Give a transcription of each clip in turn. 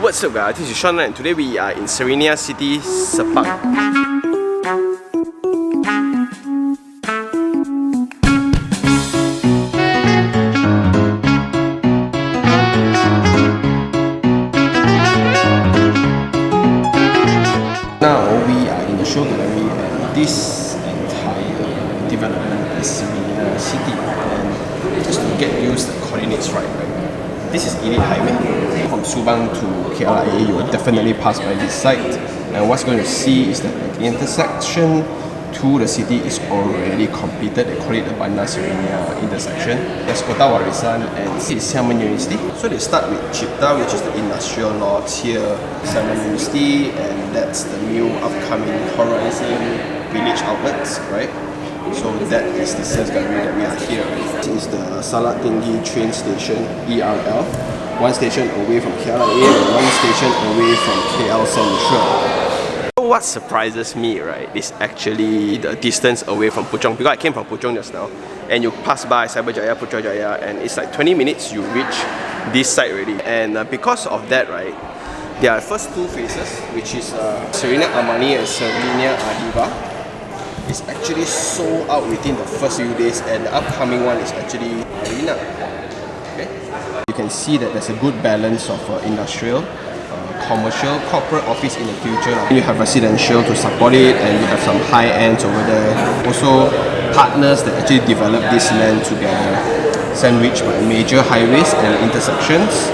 What's up guys, this is Xiamen and today we are in Serenia City, Sepang. Now we are in the show gallery and this entire development is Serenia City, and just to get used the coordinates right. This is Elite Highway. From Sepang to KLIA, you will definitely pass by this site. And what's going to see is that the intersection to the city is already completed. They call it the Bandar Serenia intersection. There's Kota Warisan and this is Xiamen University. So they start with Cipta, which is the industrial lots here, Xiamen University, and that's the new upcoming Horizon village outlets, right? So that is the sales gallery that we are here. This is the Salak Tinggi train station ERL. One station away from KLIA and one station away from KL Sentral. What surprises me, right, is actually the distance away from Puchong, because I came from Puchong just now, and you pass by Cyberjaya, Puchong, and it's like 20 minutes you reach this site already. And because of that, right, there are first two phases, which is Serenia Amani and Serenia Adiva. It's actually sold out within the first few days, and the upcoming one is actually Arena. Okay? You can see that there's a good balance of industrial, commercial, corporate office in the future. You have residential to support it, and you have some high ends over there. Also, partners that actually develop this land together, sandwiched by major highways and intersections.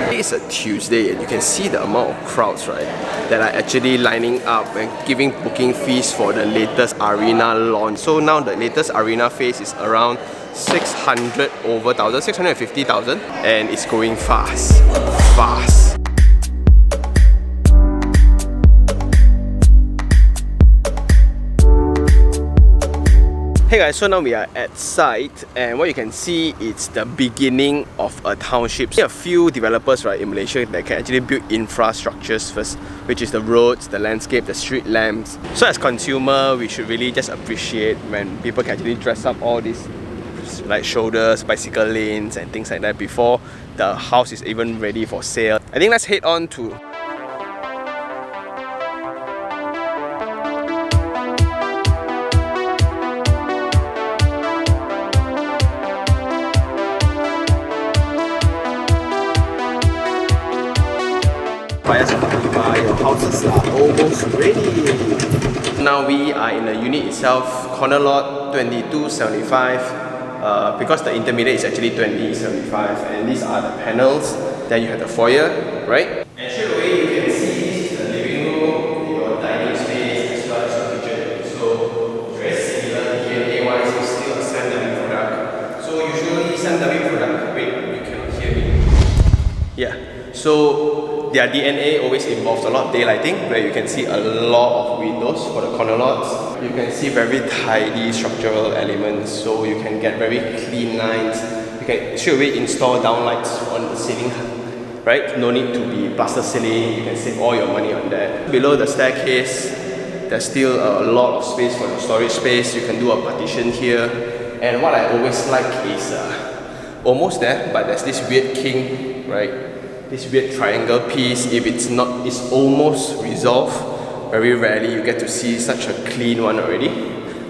It's a Tuesday and you can see the amount of crowds, right, that are actually lining up and giving booking fees for the latest arena launch. So now the latest arena phase is around 650,000 and it's going fast. Hey guys, so now we are at site and what you can see is the beginning of a township. There are a few developers, right, in Malaysia that can actually build infrastructures first, which is the roads, the landscape, the street lamps. So as consumer, we should really just appreciate when people can actually dress up all these like shoulders, bicycle lanes and things like that before the house is even ready for sale. I think let's head on to your houses are almost ready. Now we are in the unit itself, corner lot 2275, because the intermediate is actually 2075, and these are the panels. Then you have the foyer, right? And straight away you can see this is the living room, your dining space, as well as your kitchen. So very similar DNA wise, it's still a Sandwich product. So usually Sandwich product, wait, you cannot hear me. Yeah, so their DNA always involves a lot of daylighting, where you can see a lot of windows for the corner lots. You can see very tidy structural elements, so you can get very clean lines. You can straight away install downlights on the ceiling, right? No need to be plaster ceiling, you can save all your money on that. Below the staircase, there's still a lot of space for the storage space. You can do a partition here. And what I always like is almost there, but there's this weird king, right? This weird triangle piece, if it's not, it's almost resolved. Very rarely you get to see such a clean one already.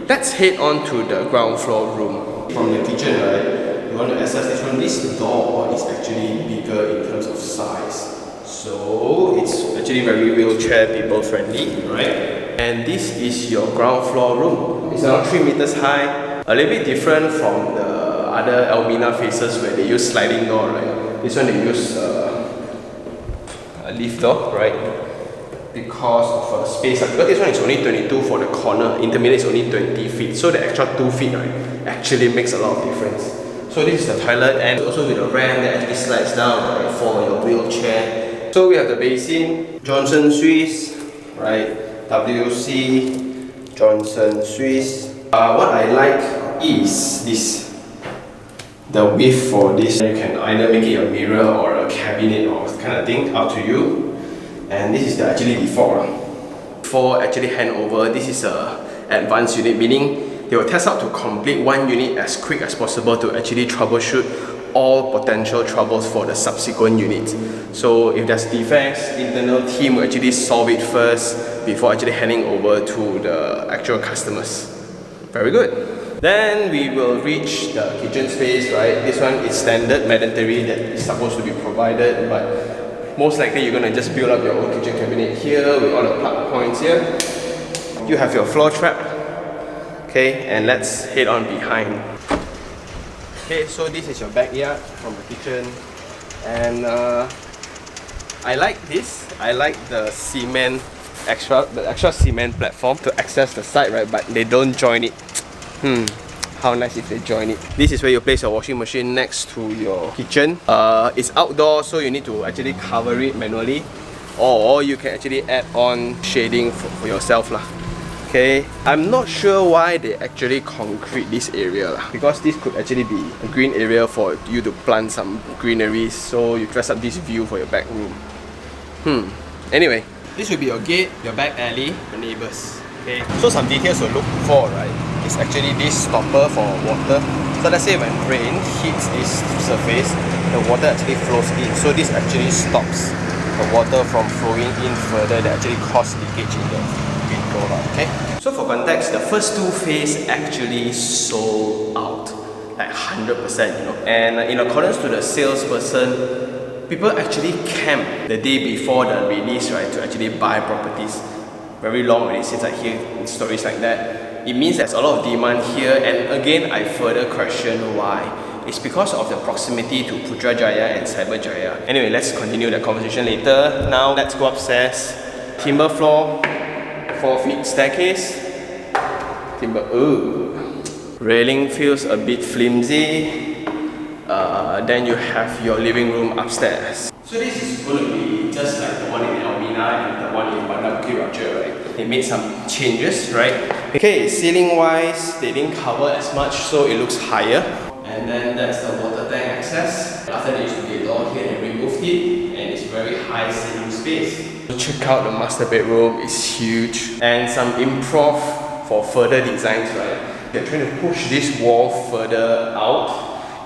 Let's head on to the ground floor room. From the kitchen, right, you want to access this one. This door is actually bigger in terms of size. So it's actually very wheelchair people friendly, right? And this is your ground floor room. It's around 3 meters high. A little bit different from the other Almina faces where they use sliding door, right? This one they use a lift door, right? Because of space. Because this one is only 22 for the corner, intermediate is only 20 feet. So the extra 2 feet, right, actually makes a lot of difference. So this is the toilet, and also with a ramp that actually slides down, right, for your wheelchair. So we have the basin, Johnson Swiss, right? WC, Johnson Swiss. What I like is this. The width for this, you can either make it a mirror or a cabinet or kind of thing, up to you. And this is actually default. For actually handover, this is a advanced unit, meaning they will test out to complete one unit as quick as possible to actually troubleshoot all potential troubles for the subsequent units. So if there's defects, internal team will actually solve it first before actually handing over to the actual customers. Very good. Then we will reach the kitchen space, right? This one is standard, mandatory, that is supposed to be provided, but most likely you're gonna just build up your own kitchen cabinet here with all the plug points here. You have your floor trap. Okay, and let's head on behind. Okay, so this is your backyard from the kitchen, and I like this. I like the extra cement platform to access the site, right? But they don't join it. How nice if they join it. This is where you place your washing machine next to your kitchen. It's outdoor, so you need to actually cover it manually, or you can actually add on shading for yourself lah. Okay, I'm not sure why they actually concrete this area lah, because this could actually be a green area for you to plant some greeneries, so you dress up this view for your back room. Anyway, this will be your gate, your back alley, your neighbors. Okay, so some details to look for, right? It's actually this stopper for water. So let's say when rain hits this surface, the water actually flows in. So this actually stops the water from flowing in further, that actually cause leakage in the window. Okay. So for context, the first two phase actually sold out, like 100%, you know. And in accordance to the salesperson, people actually camp the day before the release, right, to actually buy properties. Very long already since I hear stories like that. It means there's a lot of demand here, and again I further question why. It's because of the proximity to Puchajaya and Cyberjaya. Anyway, let's continue the conversation later. Now let's go upstairs. Timber floor, 4 feet staircase. Timber, ooh. Railing feels a bit flimsy. Then you have your living room upstairs. So this is going to be just like the one in Almina and the one in Bandar Bukit Raja, right? They made some changes, right? Okay, ceiling wise, they didn't cover as much, so it looks higher. And then that's the water tank access. After there used to be a door here, they removed it, and it's very high ceiling space. So check out the master bedroom, it's huge. And some improv for further designs, right? They're trying to push this wall further out,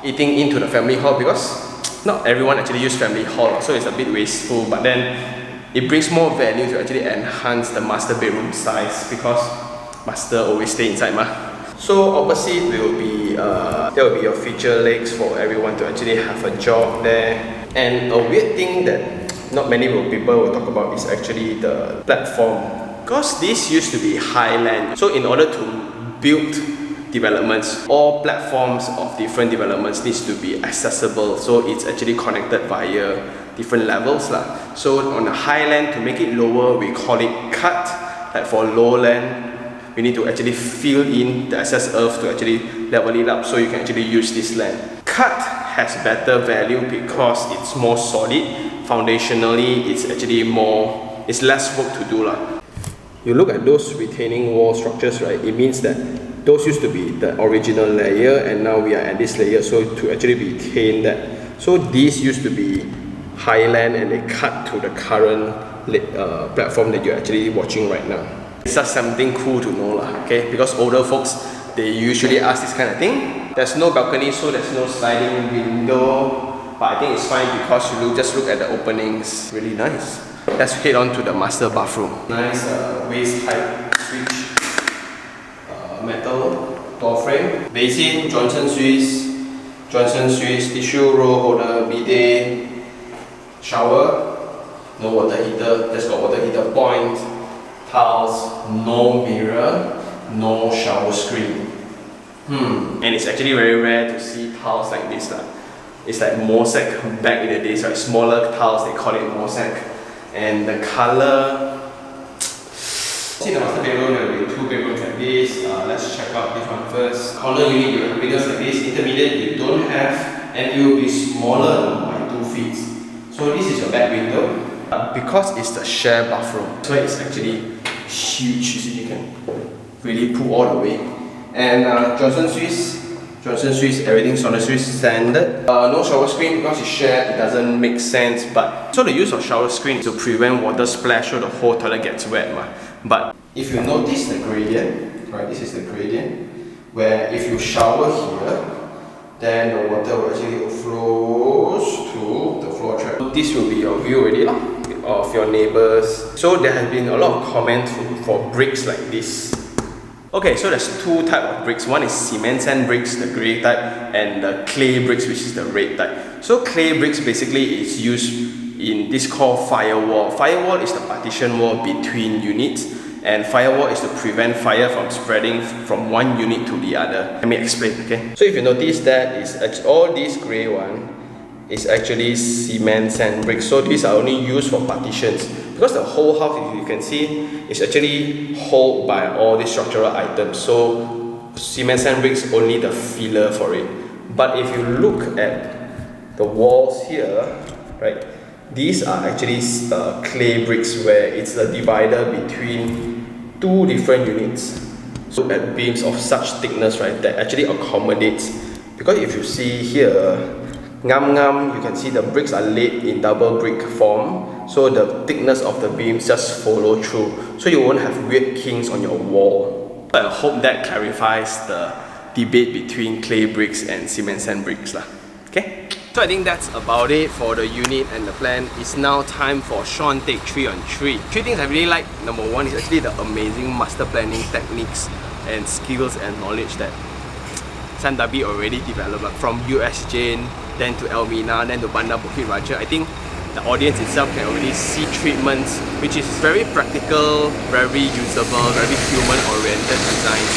eating into the family hall, because not everyone actually use family hall, so it's a bit wasteful, but then it brings more value to actually enhance the master bedroom size, because master always stay inside mah. So opposite will be there will be your feature legs for everyone to actually have a job there. And a weird thing that not many people will talk about is actually the platform, because this used to be highland. So in order to build developments, all platforms of different developments needs to be accessible, so it's actually connected via different levels lah. So on the highland, to make it lower, we call it cut. Like for lowland, we need to actually fill in the excess earth to actually level it up, so you can actually use this land. Cut has better value because it's more solid. Foundationally, it's actually it's less work to do lah. You look at those retaining wall structures, right? It means that those used to be the original layer, and now we are at this layer, so to actually retain that. So these used to be highland, and they cut to the current platform that you're actually watching right now. It's just something cool to know lah, okay? Because older folks, they usually ask this kind of thing. There's no balcony, so there's no sliding window, but I think it's fine because you just look at the openings. Really nice. Let's head on to the master bathroom. Nice waist height switch. Metal door frame, basin, Johnson Swiss, tissue roll holder, bidet, shower, no water heater, just got water heater point, tiles, no mirror, no shower screen. And it's actually very rare to see tiles like this lah. It's like mosaic back in the days, right? Smaller tiles, they call it mosaic. And the color, in the master bedroom, there will be 2 bedrooms like this. Let's check out this one first. Corner unit, you have windows like this. Intermediate, you don't have, and it will be smaller by 2 feet. So this is your back window. Because it's the shared bathroom, so it's actually huge. You can really pull all the way. And Johnson Swiss, everything's on the Swiss standard. No shower screen because it's shared, it doesn't make sense. But so the use of shower screen is to prevent water splash so the whole toilet gets wet. But if you notice the gradient, right, this is the gradient, where if you shower here, then the water will actually flows to the floor trap. This will be your view already of your neighbors. So there has been a lot of comments for bricks like this. Okay, so there's two types of bricks. One is cement sand bricks, the grey type, and the clay bricks, which is the red type. So clay bricks basically is used in this called firewall. Firewall is the partition wall between units, and firewall is to prevent fire from spreading from one unit to the other. Let me explain, okay? So if you notice that is all this grey one is actually cement sand bricks. So these are only used for partitions because the whole house, if you can see, is actually held by all these structural items. So cement sand bricks only the filler for it. But if you look at the walls here, right, these are actually clay bricks where it's a divider between two different units. So at beams of such thickness, right, that actually accommodates. Because if you see here, you can see the bricks are laid in double brick form, so the thickness of the beams just follow through, so you won't have weird kinks on your wall. I hope that clarifies the debate between clay bricks and cement sand bricks lah. Okay? So I think that's about it for the unit and the plan. It's now time for Sean take 3 on 3. 3 things I really like. Number 1 is actually the amazing master planning techniques and skills and knowledge that Sandabi already developed, like from US Jane, then to Elmina, then to Bandar Bukit Raja. I think the audience itself can already see treatments which is very practical, very usable, very human-oriented designs.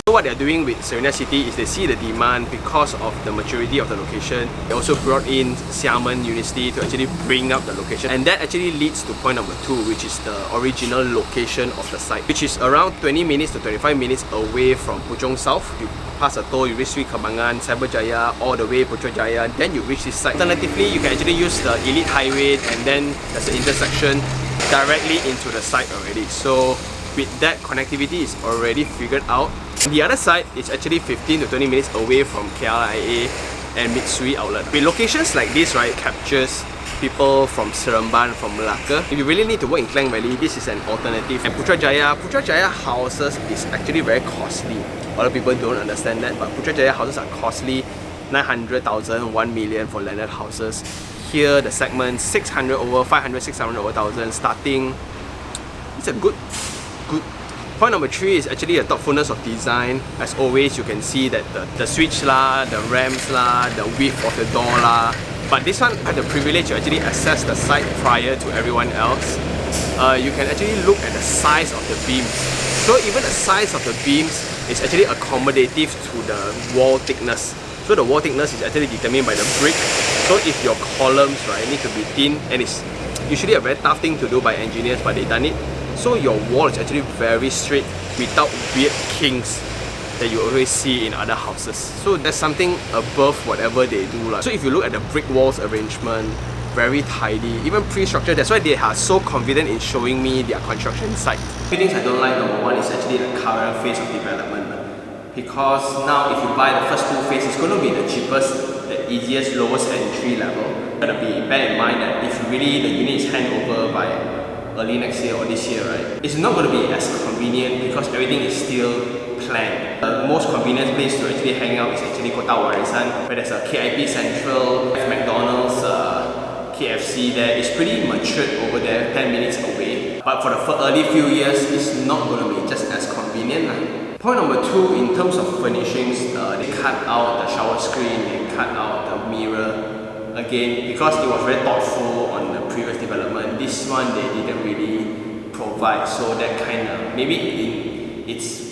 So what they're doing with Serenia City is they see the demand because of the maturity of the location. They also brought in Xiamen University to actually bring up the location, and that actually leads to point number 2, which is the original location of the site, which is around 20 minutes to 25 minutes away from Puchong South. You pass a toll, you reach Sri Kembangan, Cyberjaya, all the way Putrajaya, then you reach this site. Alternatively, you can actually use the Elite Highway, and then there's an intersection directly into the site already. So with that, connectivity is already figured out. The other side is actually 15 to 20 minutes away from KLIA and Mitsui outlet. With locations like this, right, captures people from Seremban, from Malacca. If you really need to work in Klang Valley, this is an alternative. And Putrajaya houses is actually very costly. A lot of people don't understand that, but Putrajaya houses are costly. 900,000, 1 million for landed houses. Here, the segment 600 over, 500, 600 over 1,000 starting. It's a good. Point number 3 is actually the thoughtfulness of design. As always, you can see that the switch lah, the ramps lah, the width of the door lah. But this one had the privilege to actually assess the site prior to everyone else. You can actually look at the size of the beams. So even the size of the beams is actually accommodative to the wall thickness. So the wall thickness is actually determined by the brick. So if your columns, right, need to be thin, and it's usually a very tough thing to do by engineers, but they've done it. So your wall is actually very straight without weird kinks that you always see in other houses. So there's something above whatever they do. So if you look at the brick walls arrangement, very tidy, even pre-structured. That's why they are so confident in showing me their construction site. Three things I don't like. Number 1 is actually the current phase of development. Because now if you buy the first 2 phases, it's going to be the cheapest, the easiest, lowest entry level. But bear in mind that if really the unit is handover by early next year or this year, right, it's not going to be as convenient because everything is still planned. The most convenient place to actually hang out is actually Kota Warisan, where there's a KIP Central, McDonald's, KFC there. It's pretty matured over there, 10 minutes away. But for the early few years, it's not going to be just as convenient. Point number 2, in terms of furnishings, they cut out the shower screen, they cut out the mirror. Again, because it was very thoughtful on the previous development, this one they didn't really provide. So that kind of, maybe it's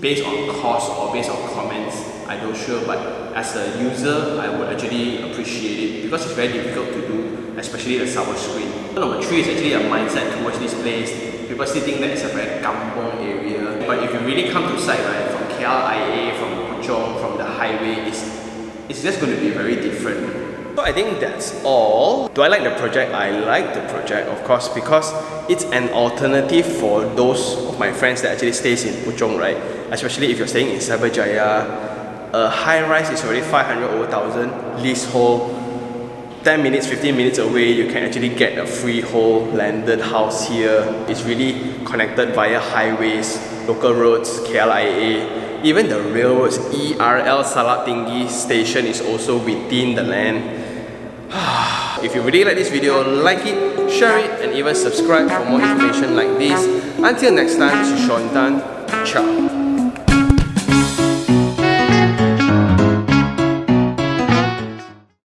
based on cost or based on comments, I'm not sure, but as a user, I would actually appreciate it because it's very difficult to do, especially the shower screen. Number 3 is actually a mindset towards this place. People still think that it's a very kampong area, but if you really come to site, right, from KLIA, from Puchong, from the highway, it's just going to be very different. So I think that's all. Do I like the project? I like the project, of course, because it's an alternative for those of my friends that actually stays in Puchong, right? Especially if you're staying in Cyberjaya. A high rise is already 500 over 1,000. Leasehold 10 minutes, 15 minutes away, you can actually get a freehold landed house here. It's really connected via highways, local roads, KLIA, even the railroads. ERL Salak Tinggi station is also within the land. If you really like this video, like it, share it, and even subscribe for more information like this. Until next time, this is Sean Tan. Ciao.